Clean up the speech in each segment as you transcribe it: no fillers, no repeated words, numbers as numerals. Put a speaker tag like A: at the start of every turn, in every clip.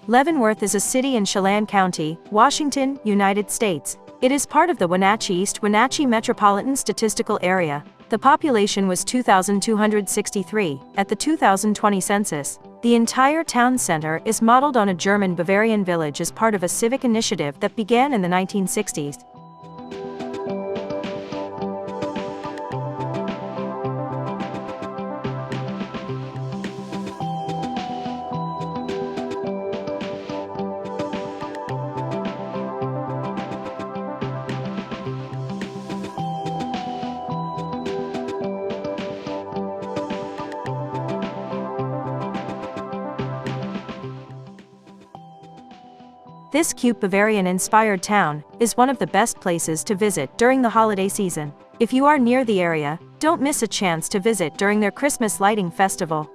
A: Leavenworth is a city in Chelan County, Washington, United States. It is part of the Wenatchee-East Wenatchee Metropolitan Statistical Area. The population was 2,263 at the 2020 census. The entire town center is modeled on a German Bavarian village as part of a civic initiative that began in the 1960s. This cute Bavarian-inspired town is one of the best places to visit during the holiday season. If you are near the area, don't miss a chance to visit during their Christmas lighting festival.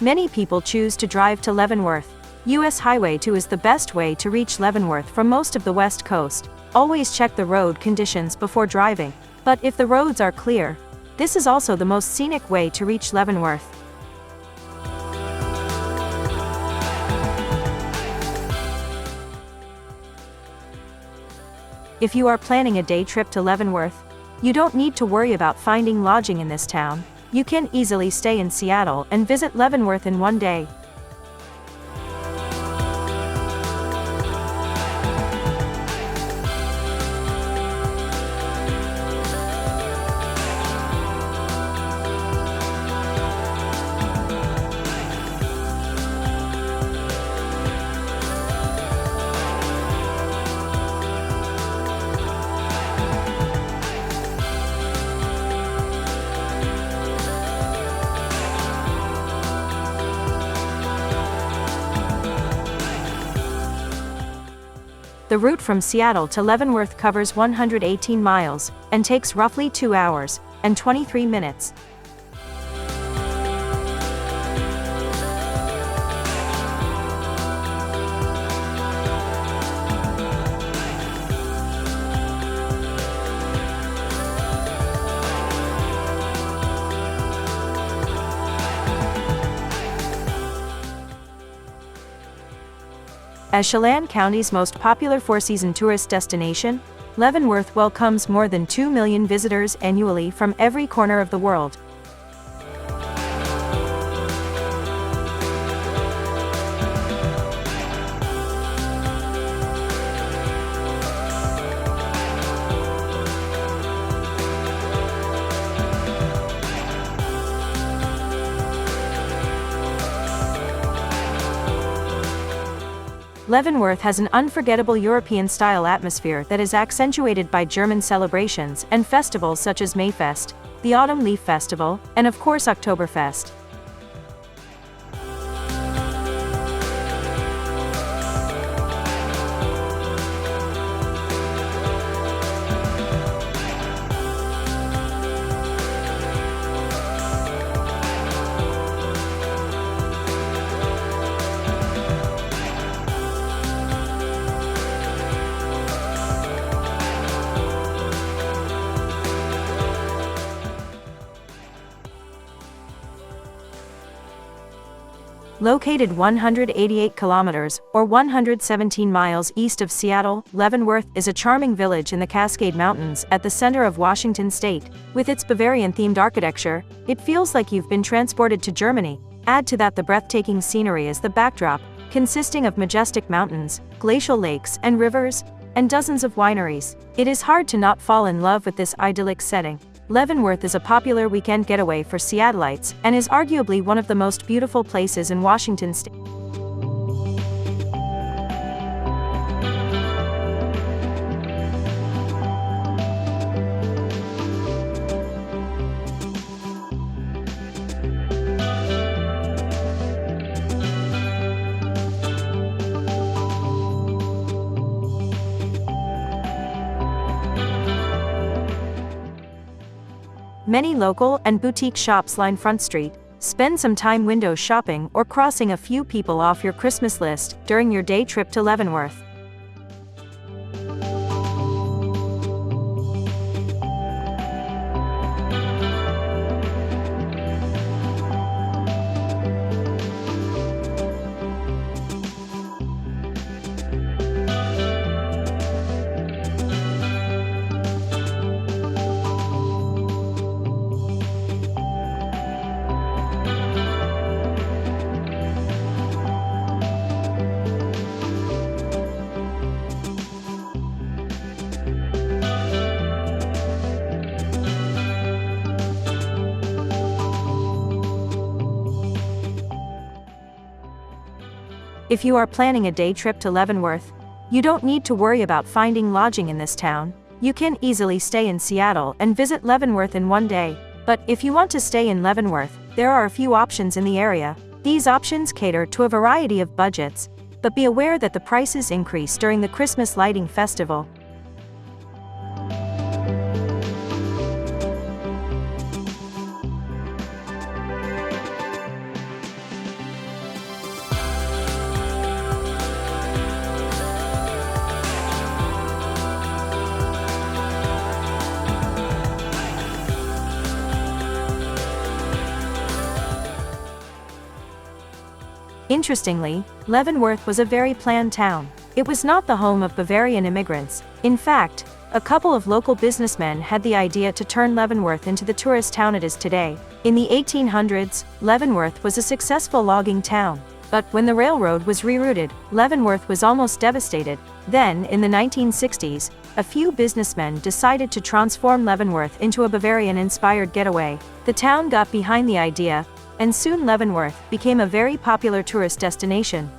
A: Many people choose to drive to Leavenworth. US Highway 2 is the best way to reach Leavenworth from most of the West Coast. Always check the road conditions before driving. But if the roads are clear, this is also the most scenic way to reach Leavenworth. If you are planning a day trip to Leavenworth, you don't need to worry about finding lodging in this town. You can easily stay in Seattle and visit Leavenworth in one day. The route from Seattle to Leavenworth covers 118 miles, and takes roughly 2 hours and 23 minutes. As Chelan County's most popular four-season tourist destination, Leavenworth welcomes more than 2 million visitors annually from every corner of the world. Leavenworth has an unforgettable European-style atmosphere that is accentuated by German celebrations and festivals such as Mayfest, the Autumn Leaf Festival, and of course Oktoberfest. Located 188 kilometers, or 117 miles east of Seattle, Leavenworth is a charming village in the Cascade Mountains at the center of Washington state. With its Bavarian-themed architecture, it feels like you've been transported to Germany. Add to that the breathtaking scenery as the backdrop, consisting of majestic mountains, glacial lakes and rivers, and dozens of wineries. It is hard to not fall in love with this idyllic setting. Leavenworth is a popular weekend getaway for Seattlites and is arguably one of the most beautiful places in Washington state. Many local and boutique shops line Front Street. Spend some time window shopping or crossing a few people off your Christmas list during your day trip to Leavenworth. If you are planning a day trip to Leavenworth, you don't need to worry about finding lodging in this town. You can easily stay in Seattle and visit Leavenworth in one day. But if you want to stay in Leavenworth, there are a few options in the area. These options cater to a variety of budgets, but be aware that the prices increase during the Christmas lighting festival. Interestingly, Leavenworth was a very planned town. It was not the home of Bavarian immigrants. In fact, a couple of local businessmen had the idea to turn Leavenworth into the tourist town it is today. In the 1800s, Leavenworth was a successful logging town. But when the railroad was rerouted, Leavenworth was almost devastated. Then, in the 1960s, a few businessmen decided to transform Leavenworth into a Bavarian-inspired getaway. The town got behind the idea, and soon Leavenworth became a very popular tourist destination.